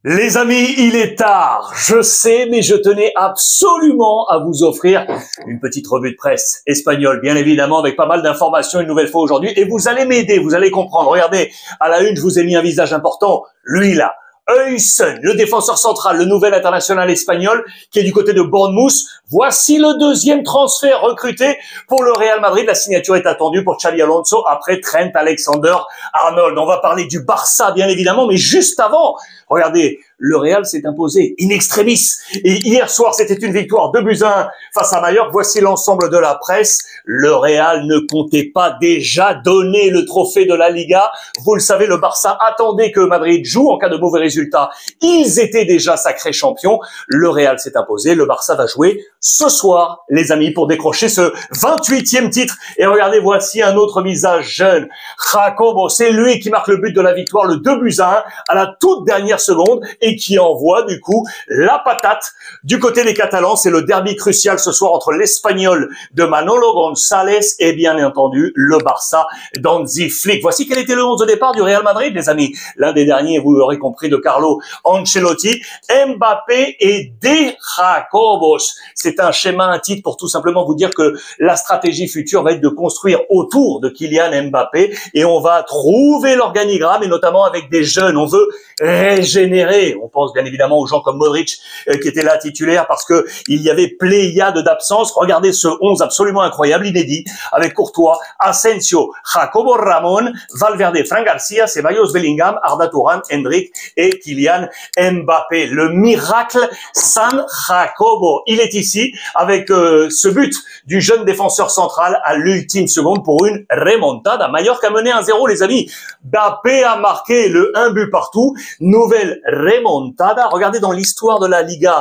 Les amis, il est tard, je sais, mais je tenais absolument à vous offrir une petite revue de presse espagnole, bien évidemment, avec pas mal d'informations une nouvelle fois aujourd'hui. Et vous allez m'aider, vous allez comprendre. Regardez, à la une, je vous ai mis un visage important. Lui, là, Huysen, le défenseur central, le nouvel international espagnol, qui est du côté de Bournemouth. Voici le deuxième transfert recruté pour le Real Madrid. La signature est attendue pour Xabi Alonso après Trent Alexander-Arnold. On va parler du Barça, bien évidemment, mais juste avant, regardez, le Real s'est imposé in extremis. Et hier soir, c'était une victoire 2-1 face à Mallorca. Voici l'ensemble de la presse. Le Real ne comptait pas déjà donner le trophée de la Liga. Vous le savez, le Barça attendait que Madrid joue en cas de mauvais résultats. Ils étaient déjà sacrés champions. Le Real s'est imposé. Le Barça va jouer ce soir, les amis, pour décrocher ce 28e titre. Et regardez, voici un autre visage jeune. Jacobo, c'est lui qui marque le but de la victoire, le 2-1 à la toute dernière seconde et qui envoie du coup la patate du côté des Catalans. C'est le derby crucial ce soir entre l'Espagnol de Manolo González et bien entendu le Barça d'Hansi Flick. Voici quel était le 11 de départ du Real Madrid, les amis. L'un des derniers, vous l'aurez compris, de Carlo Ancelotti, Mbappé et De Jacobos. C'est un schéma, un titre pour tout simplement vous dire que la stratégie future va être de construire autour de Kylian Mbappé et on va trouver l'organigramme et notamment avec des jeunes. On veut régénérer. On pense bien évidemment aux gens comme Modric qui était là titulaire parce que il y avait pléiade d'absence. Regardez ce 11 absolument incroyable, inédit, avec Courtois, Asensio, Jacobo Ramón, Valverde, Fran Garcia, Ceballos, Bellingham, Arda Turan, Hendrick et Kylian Mbappé. Le miracle San Jacobo. Il est ici avec ce but du jeune défenseur central à l'ultime seconde pour une remontada. Mallorca a mené 1-0, les amis. Mbappé a marqué le 1 but partout. Nouvelle remontada. Regardez dans l'histoire de la Liga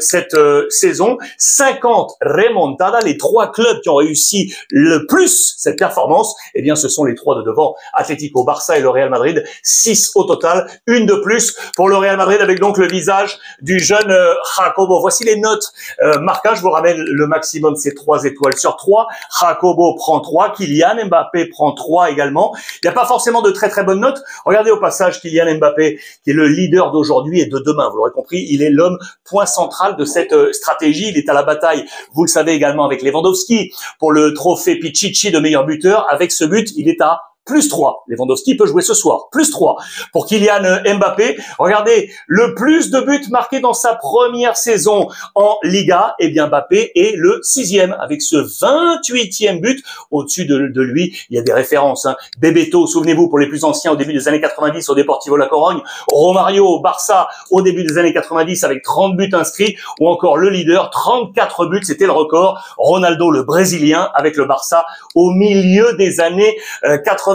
cette saison, 50 remontadas. Les trois clubs qui ont réussi le plus cette performance, eh bien ce sont les trois de devant, Atlético, Barça et le Real Madrid. 6 au total, une de plus pour le Real Madrid avec donc le visage du jeune Jacobo. Voici les notes marquage. Je vous ramène le maximum, c'est 3 étoiles sur 3. Jacobo prend 3, Kylian Mbappé prend 3 également. Il n'y a pas forcément de très bonnes notes. Regardez au passage Kylian Mbappé, qui est le leader d'aujourd'hui et de demain. Vous l'aurez compris, il est l'homme point central de cette stratégie. Il est à la bataille, vous le savez également, avec Lewandowski pour le trophée Pichichi de meilleur buteur. Avec ce but, il est à +3. Lewandowski peut jouer ce soir. +3 pour Kylian Mbappé. Regardez, le plus de buts marqués dans sa première saison en Liga, eh bien Mbappé est le 6e avec ce 28e but. Au-dessus de lui, il y a des références. Bebeto, souvenez-vous, pour les plus anciens, au début des années 90 au Deportivo La Corogne. Romario au Barça au début des années 90 avec 30 buts inscrits. Ou encore le leader, 34 buts, c'était le record. Ronaldo, le Brésilien, avec le Barça au milieu des années 90.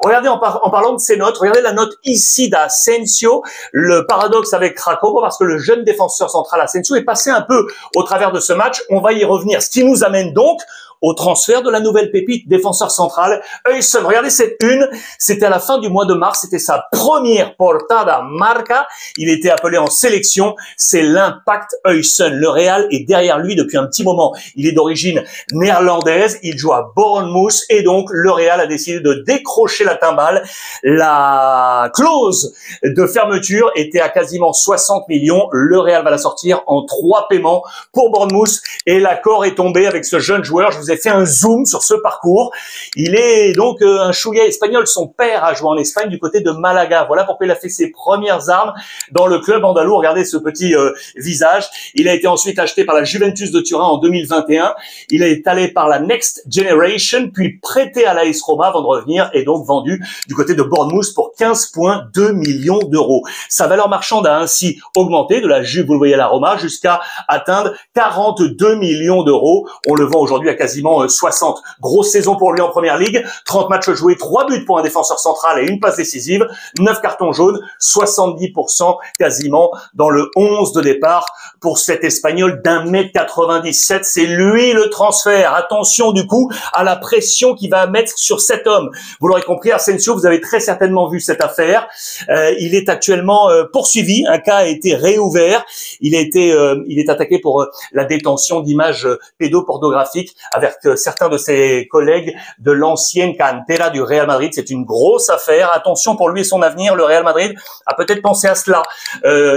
Regardez en parlant de ces notes, regardez la note ici d'Asensio, le paradoxe avec Jacobo parce que le jeune défenseur central Asensio est passé un peu au travers de ce match, on va y revenir. Ce qui nous amène donc au transfert de la nouvelle pépite défenseur central, Huysen. Regardez cette une, c'était à la fin du mois de mars, c'était sa première portada marca, il était appelé en sélection, c'est l'Impact Huysen. Le Real est derrière lui depuis un petit moment, il est d'origine néerlandaise, il joue à Bournemouth et donc le Real a décidé de décrocher la timbale. La clause de fermeture était à quasiment 60 millions, le Real va la sortir en 3 paiements pour Bournemouth et l'accord est tombé avec ce jeune joueur. Je vous ai fait un zoom sur ce parcours. Il est donc un chouïa espagnol. Son père a joué en Espagne du côté de Malaga. Voilà pourquoi il a fait ses premières armes dans le club andalou. Regardez ce petit visage. Il a été ensuite acheté par la Juventus de Turin en 2021. Il est allé par la Next Generation, puis prêté à l'AS Roma avant de revenir et donc vendu du côté de Bournemouth pour 15,2 millions d'euros. Sa valeur marchande a ainsi augmenté de la Juve, vous le voyez à la Roma, jusqu'à atteindre 42 millions d'euros. On le vend aujourd'hui à quasiment 60. Grosse saison pour lui en première ligue, 30 matchs joués, 3 buts pour un défenseur central et une passe décisive, 9 cartons jaunes, 70% quasiment dans le 11 de départ pour cet Espagnol d'1,97 m. C'est lui le transfert. Attention du coup à la pression qu'il va mettre sur cet homme. Vous l'aurez compris, Asensio, vous avez très certainement vu cette affaire. Il est actuellement poursuivi. Un cas a été réouvert. Il est attaqué pour la détention d'images pédopornographiques. certains de ses collègues de l'ancienne cantera du Real Madrid. C'est une grosse affaire. Attention pour lui et son avenir. Le Real Madrid a peut-être pensé à cela.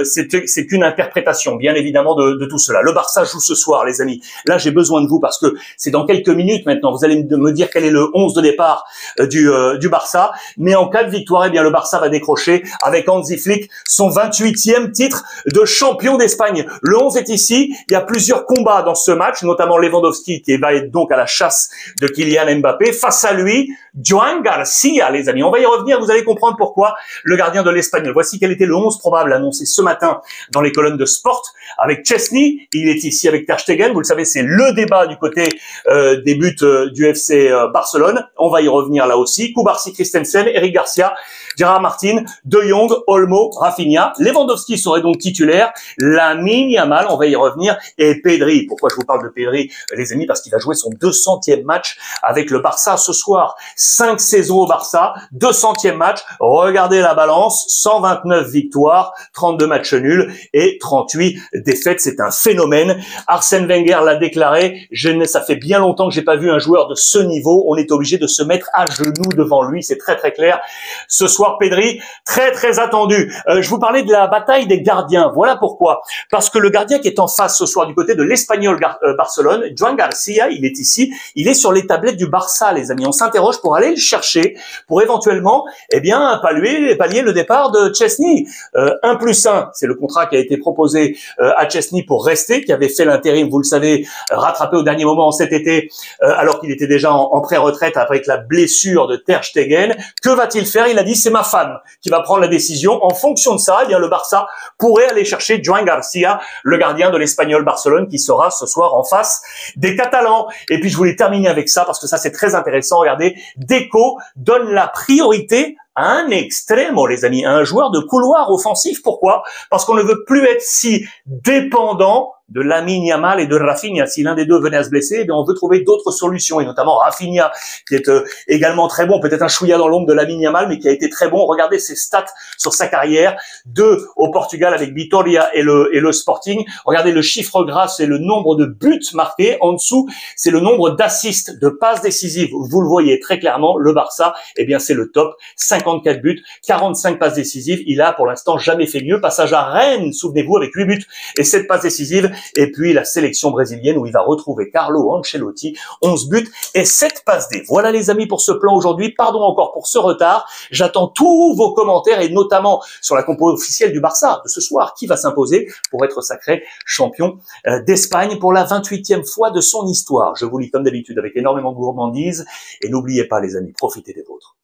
C'est qu'une interprétation, bien évidemment, de tout cela. Le Barça joue ce soir, les amis. Là, j'ai besoin de vous parce que c'est dans quelques minutes maintenant. Vous allez me dire quel est le 11 de départ du Barça. Mais en cas de victoire, eh bien, le Barça va décrocher avec Hansi Flick son 28e titre de champion d'Espagne. Le 11 est ici. Il y a plusieurs combats dans ce match, notamment Lewandowski qui va être donc à la chasse de Kylian Mbappé. Face à lui, Joan Garcia, les amis. On va y revenir, vous allez comprendre pourquoi le gardien de l'Espagnol. Voici quel était le 11 probable annoncé ce matin dans les colonnes de Sport avec Chesney. Il est ici avec Ter Stegen. Vous le savez, c'est le débat du côté des buts du FC Barcelone. On va y revenir là aussi. Kubarsi, Christensen, Eric Garcia, Gerard Martin, De Jong, Olmo, Rafinha. Lewandowski serait donc titulaire. Lamine Yamal, on va y revenir. Et Pedri. Pourquoi je vous parle de Pedri, les amis? Parce qu'il va jouer son 200e match avec le Barça ce soir. 5 saisons au Barça, 200e match. Regardez la balance, 129 victoires, 32 matchs nuls et 38 défaites. C'est un phénomène. Arsène Wenger l'a déclaré. Ça fait bien longtemps que j'ai pas vu un joueur de ce niveau. On est obligé de se mettre à genoux devant lui. C'est très très clair. Ce soir, Pedri, très très attendu. Je vous parlais de la bataille des gardiens. Voilà pourquoi. Parce que le gardien qui est en face ce soir du côté de l'Espagnol Barcelone, Joan Garcia, il est ici. Il est sur les tablettes du Barça, les amis. On s'interroge pour aller le chercher, pour éventuellement, eh bien, pallier le départ de Chesney. 1+1, c'est le contrat qui a été proposé à Chesney pour rester, qui avait fait l'intérim, vous le savez, rattrapé au dernier moment cet été, alors qu'il était déjà en pré-retraite avec la blessure de Ter Stegen. Que va-t-il faire? Il a dit, c'est ma femme qui va prendre la décision. En fonction de ça, eh bien, le Barça pourrait aller chercher Joan Garcia, le gardien de l'Espagnol Barcelone, qui sera ce soir en face des Catalans. Et puis, je voulais terminer avec ça, parce que ça, c'est très intéressant. Regardez, Deco donne la priorité à un extrême, les amis, à un joueur de couloir offensif. Pourquoi? Parce qu'on ne veut plus être si dépendant de Lamine Yamal et de Rafinha. Si l'un des deux venait à se blesser, eh bien, on veut trouver d'autres solutions, et notamment Rafinha, qui est également très bon, peut-être un chouïa dans l'ombre de Lamine Yamal, mais qui a été très bon. Regardez ses stats sur sa carrière. 2 au Portugal avec Vitoria et le Sporting. Regardez le chiffre gras, c'est le nombre de buts marqués. En dessous, c'est le nombre d'assists, de passes décisives. Vous le voyez très clairement, le Barça, eh bien, c'est le top. 54 buts, 45 passes décisives. Il a pour l'instant jamais fait mieux. Passage à Rennes, souvenez-vous, avec 8 buts et 7 passes décisives. Et puis la sélection brésilienne où il va retrouver Carlo Ancelotti, 11 buts et 7 passes D. Voilà les amis pour ce plan aujourd'hui. Pardon encore pour ce retard. J'attends tous vos commentaires et notamment sur la compo officielle du Barça de ce soir. Qui va s'imposer pour être sacré champion d'Espagne pour la 28e fois de son histoire. Je vous lis comme d'habitude avec énormément de gourmandise. Et n'oubliez pas les amis, profitez des vôtres.